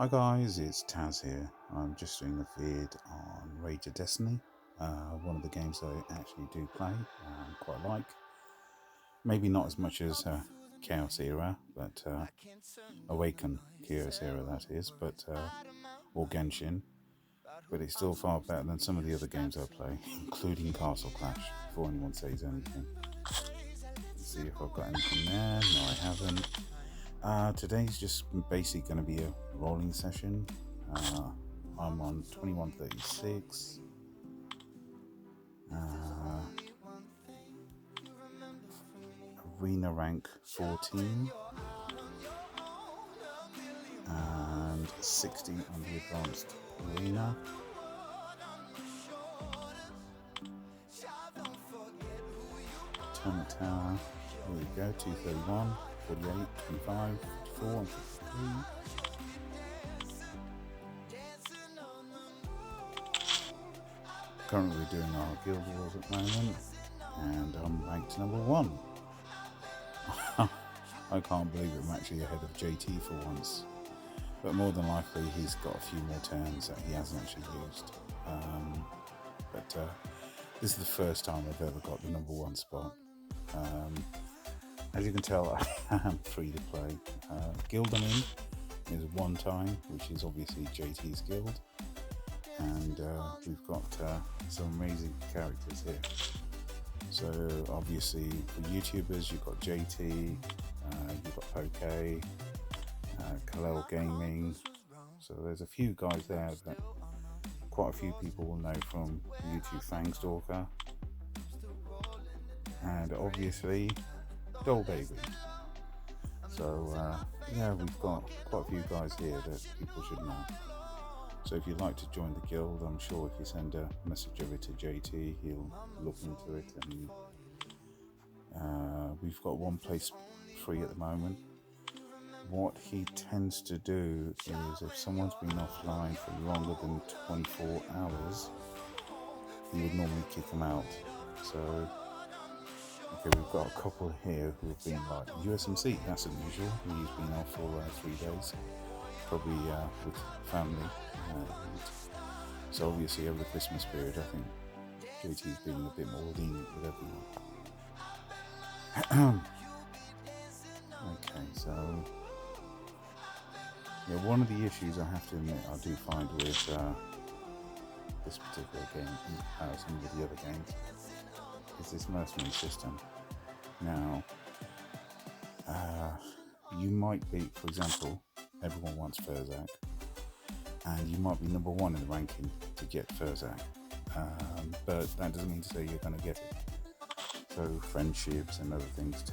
Hi guys, it's Taz here. I'm just doing a vid on Rage of Destiny, one of the games I actually do play and quite like. Maybe not as much as Chaos Era, but Awaken Chaos Era that is, but or Genshin, but it's still far better than some of the other games I play, including Castle Clash, before anyone says anything. Let's see if I've got anything there. No, I haven't. Today's just basically going to be a rolling session. I'm on 2136. Arena rank 14 and 60 on the advanced arena. Turn the tower. There we go. 231, 48, 25, 54, and 53. Currently doing our guild wars at the moment, and I'm ranked number 1. I can't believe it, I'm actually ahead of JT for once, but more than likely he's got a few more turns that he hasn't actually used. But this is the first time I've ever got the number 1 spot. As you can tell, I am free to play. Guild I'm in is one time, which is obviously JT's guild, and we've got some amazing characters here. So obviously for YouTubers, you've got JT, you've got Poke, Celero Gaming. So there's a few guys there that quite a few people will know from YouTube, Fangstalker, and obviously Doll Baby. So yeah, we've got quite a few guys here that people should know. So if you'd like to join the guild, I'm sure if you send a message over to JT, he'll look into it. And we've got one place free at the moment. What he tends to do is if someone's been offline for longer than 24 hours, he would normally kick them out. So, okay, we've got a couple here who have been like USMC, that's unusual. He's been off for 3 days, probably with family. So obviously over the Christmas period, I think JT's being a bit more lenient with everyone. Okay, so yeah, one of the issues I have to admit I do find with this particular game in comparison with the other games is this mercenary system. Now, you might be, for example, everyone wants Furzak, and you might be number 1 in the ranking to get Furzak, but that doesn't mean to say you're going to get it. So friendships and other things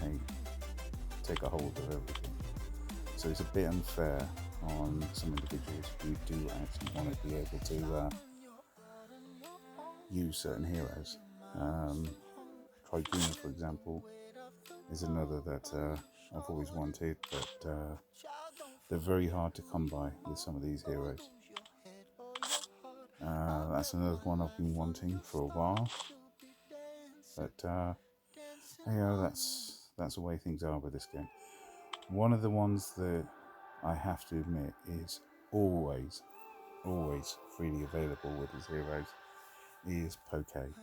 take a hold of everything. So it's a bit unfair on some individuals who do actually want to be able to use certain heroes. Tribuna, for example, is another that I've always wanted, but they're very hard to come by with some of these heroes. That's another one I've been wanting for a while, but that's the way things are with this game. One of the ones that I have to admit is always freely available with his heroes is Poke.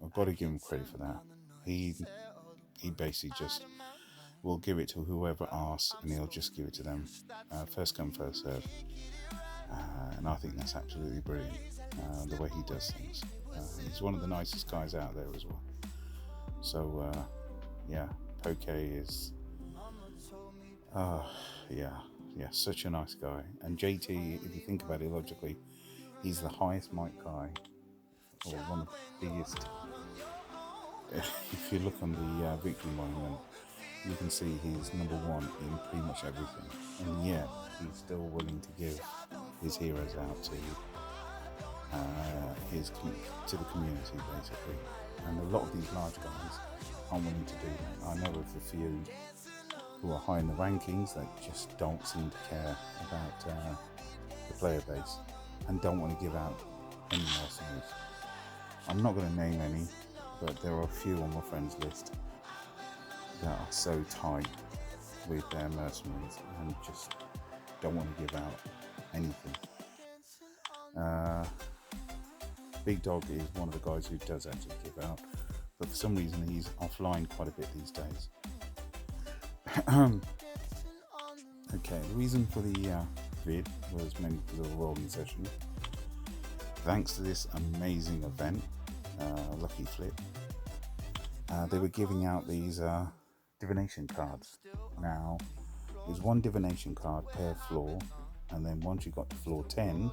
I've got to give him credit for that. He basically just will give it to whoever asks, and he'll just give it to them, first come first serve. And I think that's absolutely brilliant, the way he does things. He's one of the nicest guys out there as well. So yeah, Poke is such a nice guy. And JT, if you think about it logically, he's the highest mic guy, or one of the biggest. If you look on the victory monument, you can see he's number 1 in pretty much everything, and yet he's still willing to give his heroes out to the community, basically. And a lot of these large guys aren't willing to do that. I know of a few who are high in the rankings that just don't seem to care about the player base and don't want to give out any mercenaries. I'm not going to name any, but there are a few on my friends list that are so tight with their mercenaries and just don't want to give out anything. Big Dog is one of the guys who does actually give out, but for some reason he's offline quite a bit these days. Okay, the reason for the vid was mainly because of a rolling session. Thanks to this amazing event, Lucky Flip, they were giving out these divination cards. Now, there's one divination card per floor, and then once you got to floor 10,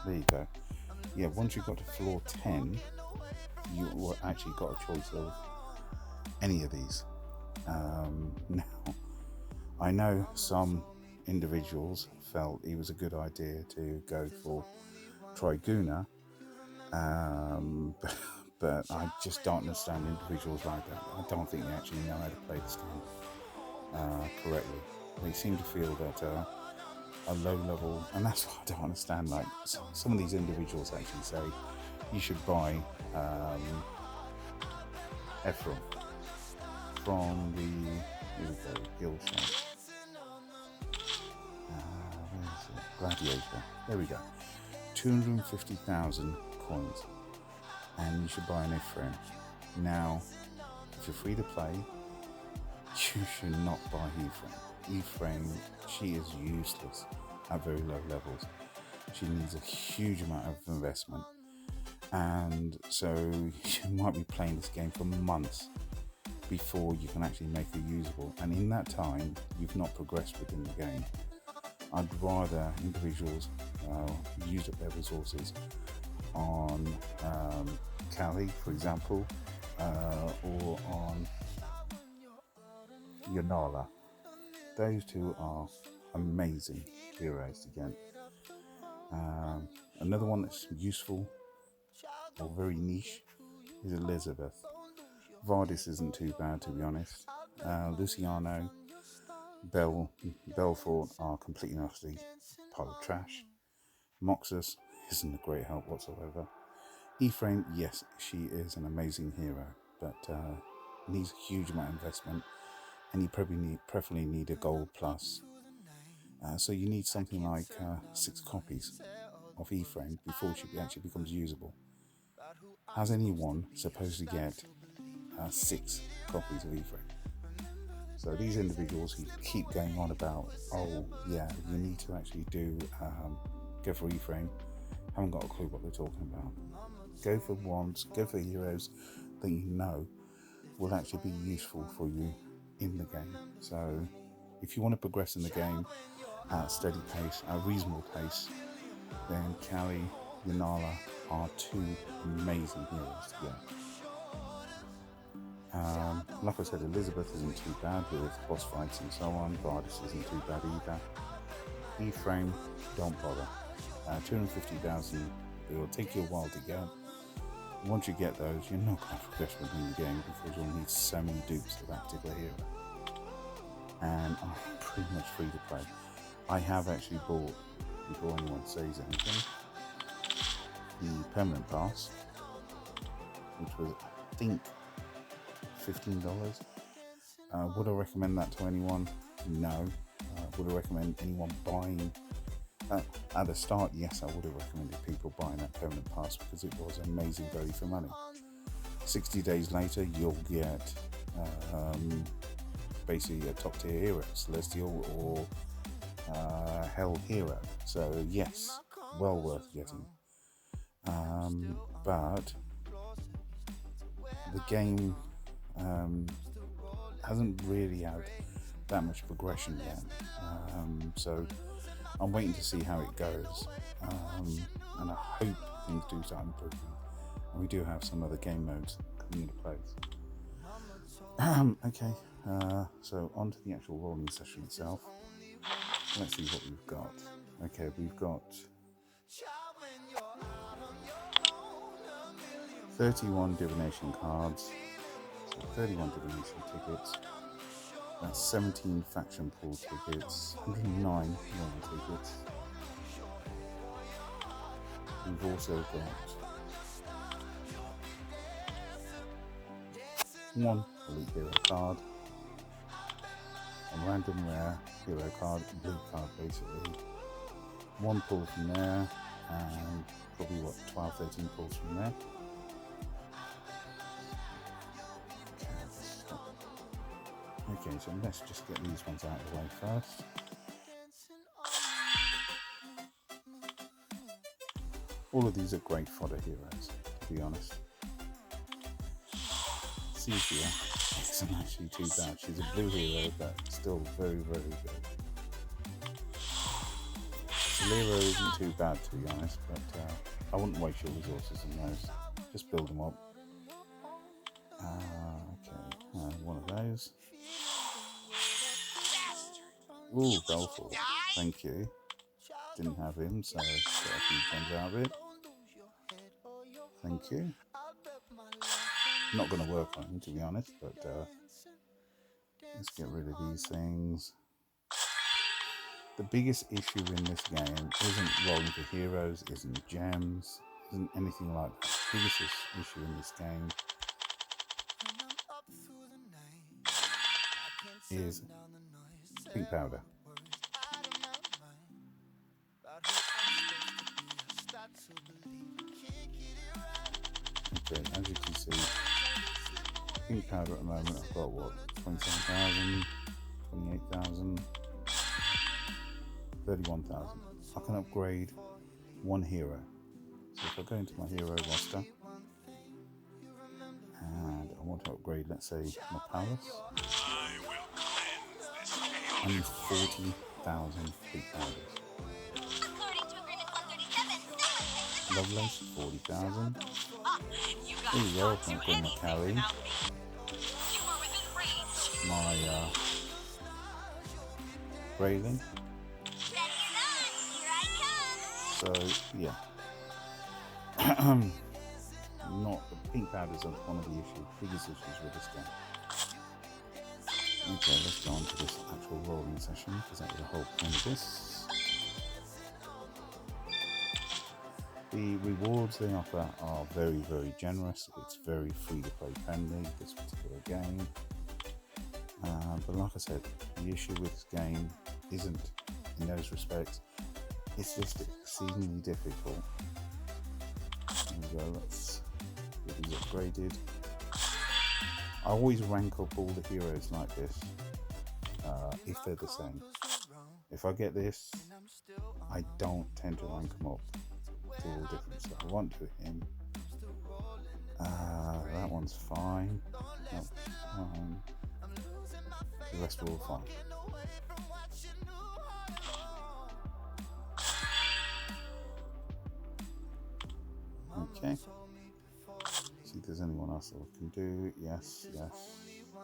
there you go. Yeah, once you got to floor 10, you actually got a choice of any of these. Now, I know some individuals felt it was a good idea to go for Triguna, but I just don't understand individuals like that. I don't think they actually know how to play this game correctly. They seem to feel that a low level, and that's what I don't understand. Like some of these individuals actually say you should buy Ephraim from the guild shop. Where is it? Gladiator. There we go. 250,000 coins, and you should buy an Ephraim. Now, if you're free to play, you should not buy Ephraim. Ephraim, she is useless at very low levels. She needs a huge amount of investment, and so you might be playing this game for months before you can actually make her usable, and in that time you've not progressed within the game. I'd rather individuals use up their resources on Kali, for example, or on Yonala. Those two are amazing heroes to get. Another one that's useful or very niche is Elizabeth. Vardis isn't too bad, to be honest. Luciano, Belfort are completely and utterly pile of trash. Moxus isn't a great help whatsoever. Ephraim, yes, she is an amazing hero, but needs a huge amount of investment, and you preferably need a gold plus. So you need something like 6 copies of Ephraim before she actually becomes usable. How's anyone supposed to get 6 copies of Ephraim? So these individuals who keep going on about, oh yeah, you need to actually go for Ephraim, haven't got a clue what they're talking about. Go for ones, go for heroes that you know will actually be useful for you in the game. So if you want to progress in the game at a steady pace, at a reasonable pace, then Kali, Yonala are 2 amazing heroes to get. Like I said, Elizabeth isn't too bad with boss fights and so on. Vardis isn't too bad either. Ephraim, don't bother. 250,000, it will take you a while to get. Once you get those, you're not going to progress within the game because you'll need so many dupes for that particular hero. And I'm pretty much free to play. I have actually bought, before anyone says anything, the permanent pass, which was, I think, $15. Would I recommend that to anyone? No. Would I recommend anyone buying? At the start, yes, I would have recommended people buying that permanent pass because it was amazing value for money. 60 days later, you'll get basically a top tier hero, Celestial or Hell hero. So yes, well worth getting. But the game hasn't really had that much progression yet, so I'm waiting to see how it goes, and I hope things do start improving, and we do have some other game modes coming into place. Okay, so on to the actual rolling session itself. Let's see what we've got. Okay, we've got 31 divination cards, so 31 divination tickets, that's 17 faction pool tickets, 109 normal tickets. We've also got 1 elite hero card, a random rare hero card, blue card basically. One pull from there, and probably what, 12, 13 pulls from there. Okay, so let's just get these ones out of the way first. All of these are great fodder heroes, to be honest. Cynthia isn't actually too bad. She's a blue hero, but still very, very good. Celero isn't too bad, to be honest, but I wouldn't waste your resources on those. Just build them up. Okay, one of those. Ooh, Belfort. Thank you. Didn't have him, so got a few gems out of it. Thank you. Not going to work on him, to be honest, but let's get rid of these things. The biggest issue in this game isn't rolling for heroes, isn't gems, isn't anything like that. The biggest issue in this game is pink powder. Okay, as you can see, pink powder at the moment, I've got what, 27,000, 28,000, 31,000. I can upgrade one hero. So if I go into my hero roster and I want to upgrade, let's say, my palace, I need 40,000 pink powders. Lovelace, 40,000. There you go, I can upgrade my carry. My Grayling. So yeah, not the pink powders are one of the biggest issues with this game. Okay, let's go on to this actual rolling session because that was the whole point of this. The rewards they offer are very, very generous. It's very free to play friendly, this particular game. But like I said, the issue with this game isn't in those respects. It's just exceedingly difficult. There we go, let's get these upgraded. I always rank up all the heroes like this, if they're the same. If I get this, I don't tend to rank them up to all different stuff. I won't do him. That one's fine. That's fine. The rest are all fine. Okay. See if there's anyone else that we can do. Yes, yes.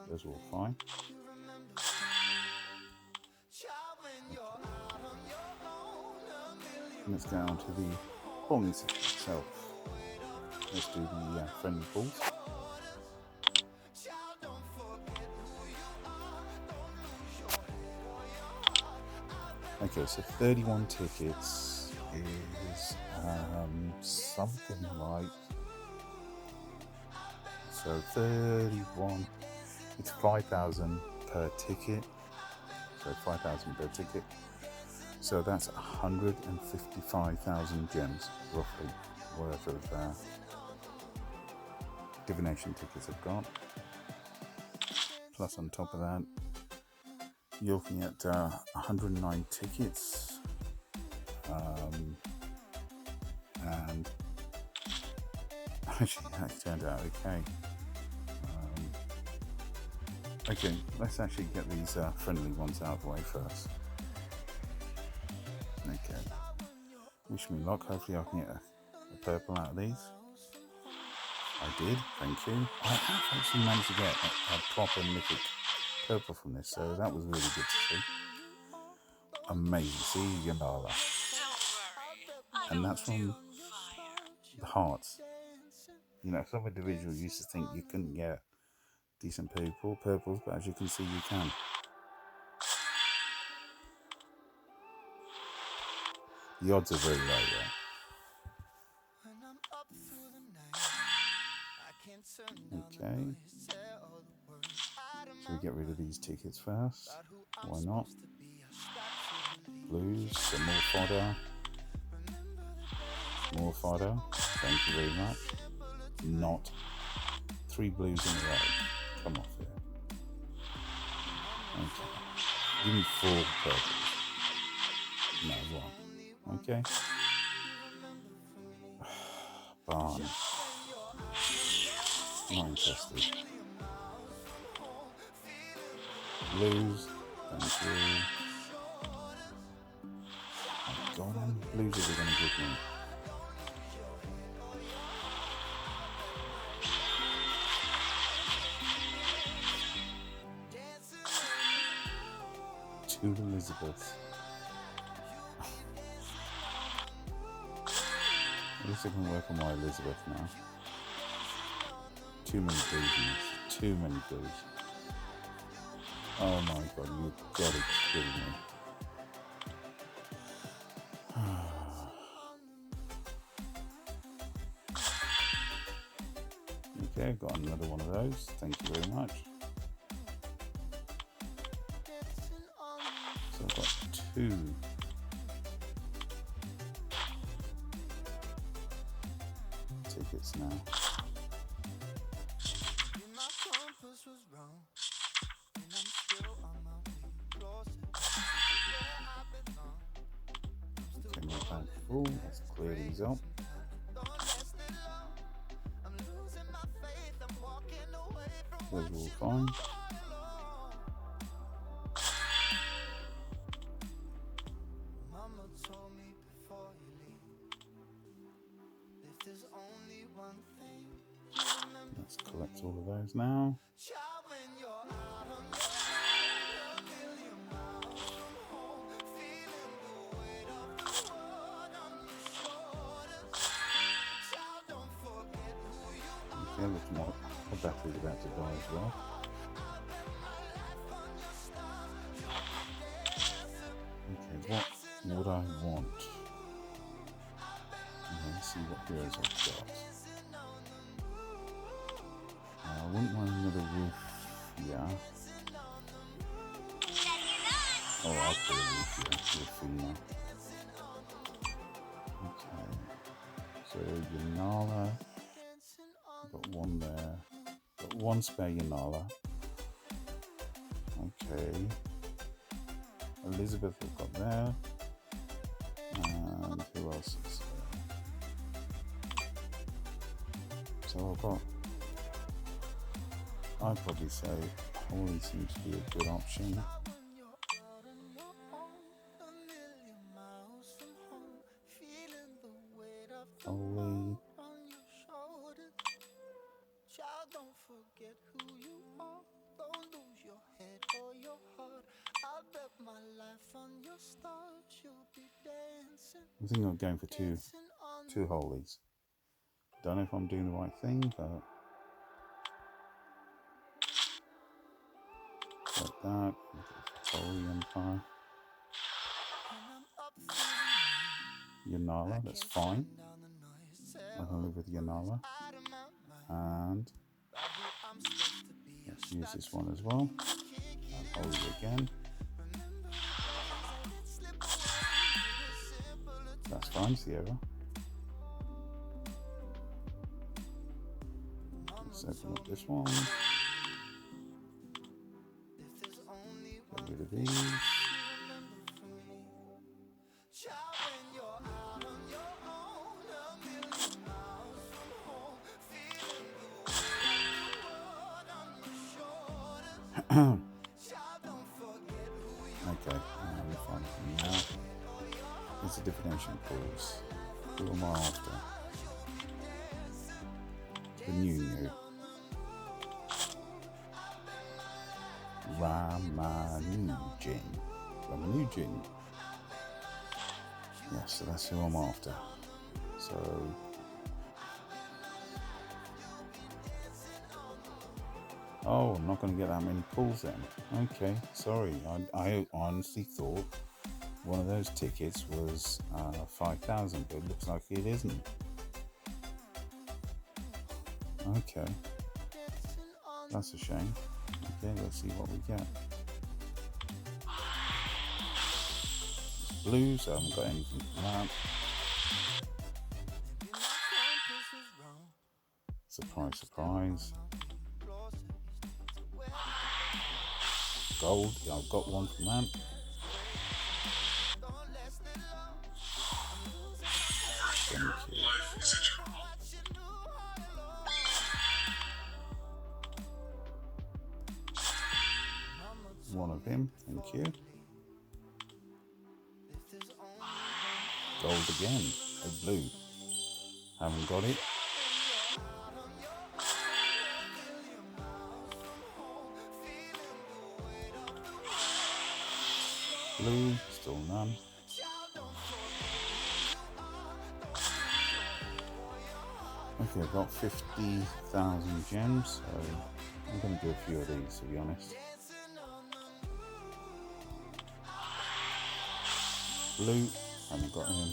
Those are all fine. And let's go on to the polling system itself. Let's do the friendly polls. Okay, so 31 tickets is something like, so 31, it's 5,000 per ticket, so 5,000 per ticket, so that's 155,000 gems roughly worth of divination tickets I've got, plus on top of that you're looking at 109 tickets, and actually that turned out okay. Okay, let's actually get these friendly ones out of the way first. Okay, wish me luck, hopefully I can get a purple out of these. I did, thank you. I have actually managed to get a proper mythic purple from this, so that was really good to see. Amazing, see Yonala. And that's from the hearts. You know, some individuals used to think you couldn't get decent purples, but as you can see, you can. The odds are very low there. Okay. So Should we get rid of these tickets first? Why not? Blues, some more fodder. More fodder. Thank you very much. Not 3 blues in a row. Come off here. Okay. Give me 4 purples. No, 1. Okay. Bann. Not interested. Blues. Thank you. Oh God, how many blues are they going to give me? Two Elizabeths. At least I can work on my Elizabeth now. Too many blues in this. Too many blues. Oh my God, you've got to be kidding me. Okay, got another one of those. Thank you very much. So I've got 2. Tickets now. Okay, my back full. Let's clear these up. Those are all fine. Let's collect all of those now. Okay, looks like my battery's about to die as well. Okay, what would I want? Okay, let's see what heroes I've got. I wouldn't want another roof, yeah. Oh, I'll put a roof here, Rufina. Okay, so Yonala, got 1 there, got 1 spare Yonala. Okay, Elizabeth I've got there, and who else is there? So I've got, I'd probably say Holy seems to be a good option. Holy. I think I'm going for two holies. Don't know if I'm doing the right thing, but like that. Holy Empire. Yonala, that's fine. I can live with Yonala. And let's use this one as well. And Holy again. That's fine, Sierra. Let's open up this one. Get rid of these. Okay, we're fine now. It's a divination cards. Who am I after? The new. Ramanujin. Yes, so that's who I'm after. So oh, I'm not going to get that many pulls then. Okay, sorry. I honestly thought one of those tickets was 5,000, but it looks like it isn't. Okay, that's a shame. Okay, let's see what we get. It's blue, so I haven't got anything from that. Surprise, surprise. Gold, yeah, I've got one from that. Thank you. One of him, thank you. Gold again, a blue. Haven't got it. Blue, still none. Okay, I've got 50,000 gems, so I'm going to do a few of these, to be honest. Blue, haven't got him.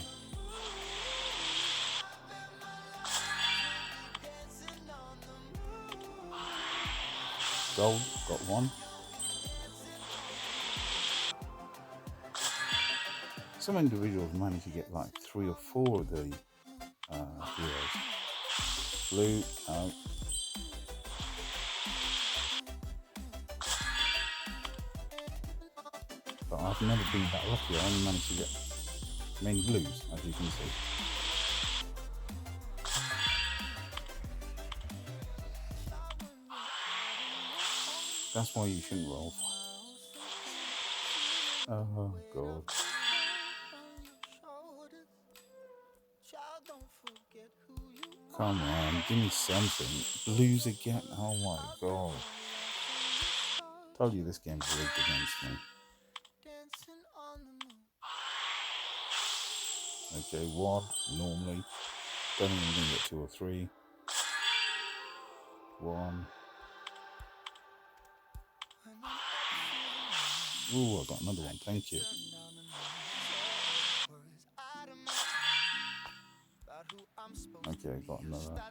Gold, got one. Some individuals manage to get like 3 or 4 of the heroes. Blue, no. But I've never been that lucky. I only managed to get many blues, as you can see. That's why you shouldn't roll. Oh god. Come on, give me something. Blues again. Oh my god. Told you this game's rigged against me. Okay, 1 normally. Don't even think get 2 or 3. 1. Ooh, I got another one, thank you. Okay, got another.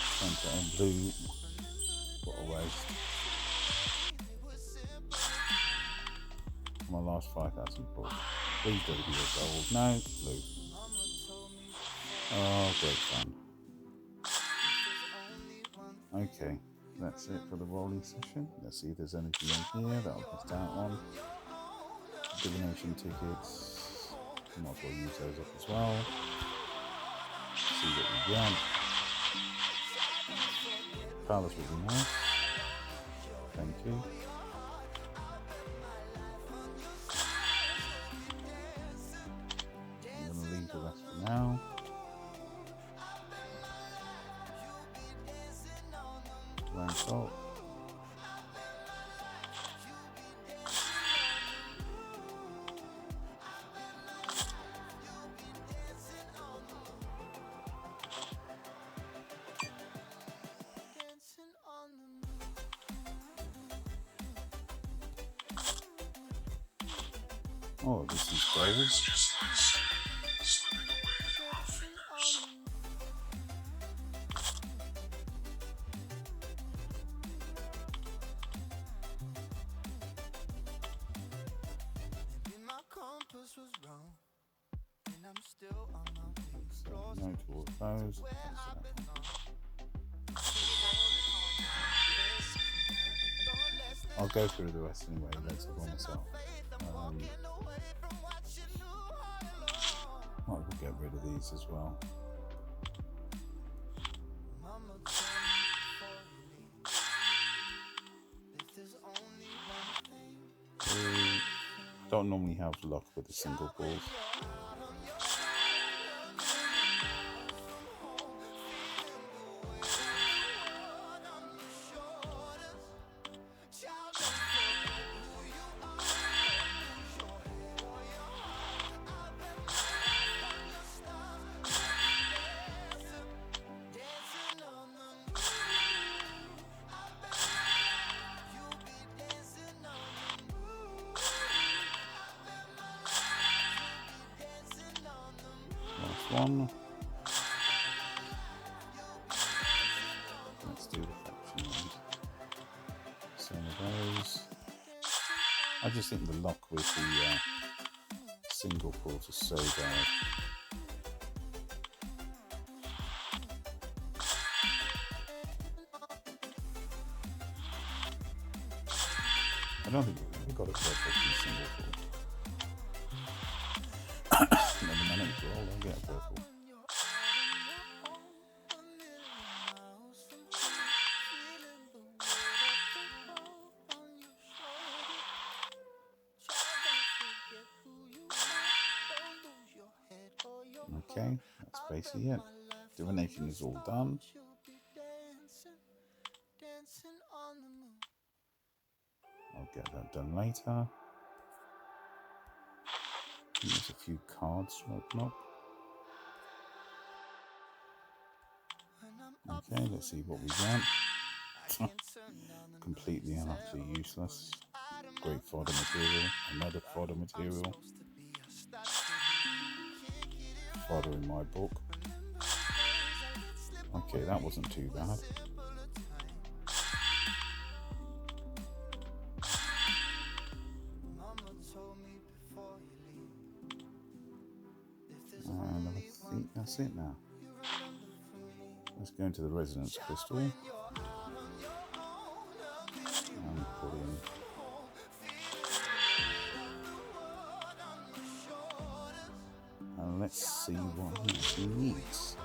Center and blue. What a waste. My last 5,000 points. Please don't be a gold. No, blue. Oh, great fun. Okay, that's it for the rolling session. Let's see if there's anything in here that I've missed out on. Divination tickets. Might as well use those up as well. See what we get. Palace would be nice. Thank you. I'm going to leave the rest for now. Rain salt. Oh, this is gold. Just like slipping away from our fingers. So no to all those. I'll go through the rest anyway later by myself. I will get rid of these as well. Don't normally have luck with the single balls. One. Let's do the faction ones. I just think the lock with the single port is so bad. I don't think we got it perfect in single port. Never mind, I'll get a purple. Okay, that's basically it. Divination is all done. I'll get that done later. There's a few cards to open up. Okay, let's see what we got. Completely and utterly useless. Great fodder material. Another fodder material. Fodder in my book. Okay, that wasn't too bad. And I think that's it now. Let's go into the Resonance Crystal and put in and let's see what he actually needs.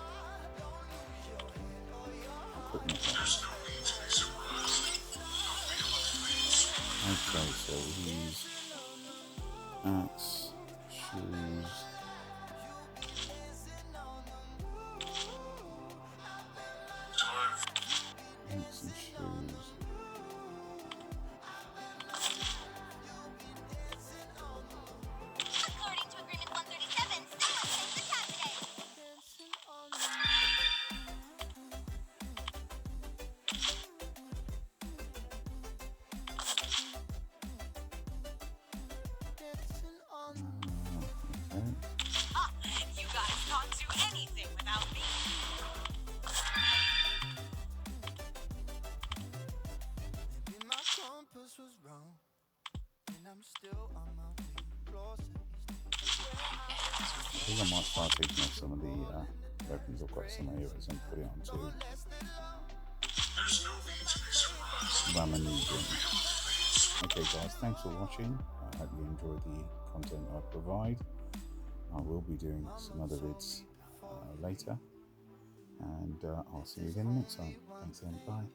Okay, so he's axe, shoes. Axe and shoes. According to Agreement 137, someone takes the tab today. You guys can't do anything without me. Maybe my compass was wrong, and I'm still on my way closer. I think I might start taking off some of the weapons I've got some areas and put it onto Ramanujin. Okay guys, thanks for watching. I hope you enjoy the content I provide. I will be doing some other vids later, and I'll see you again next time. Thanks and bye.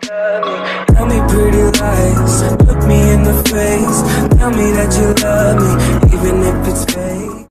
Tell me pretty lies, look me in the face, tell me that you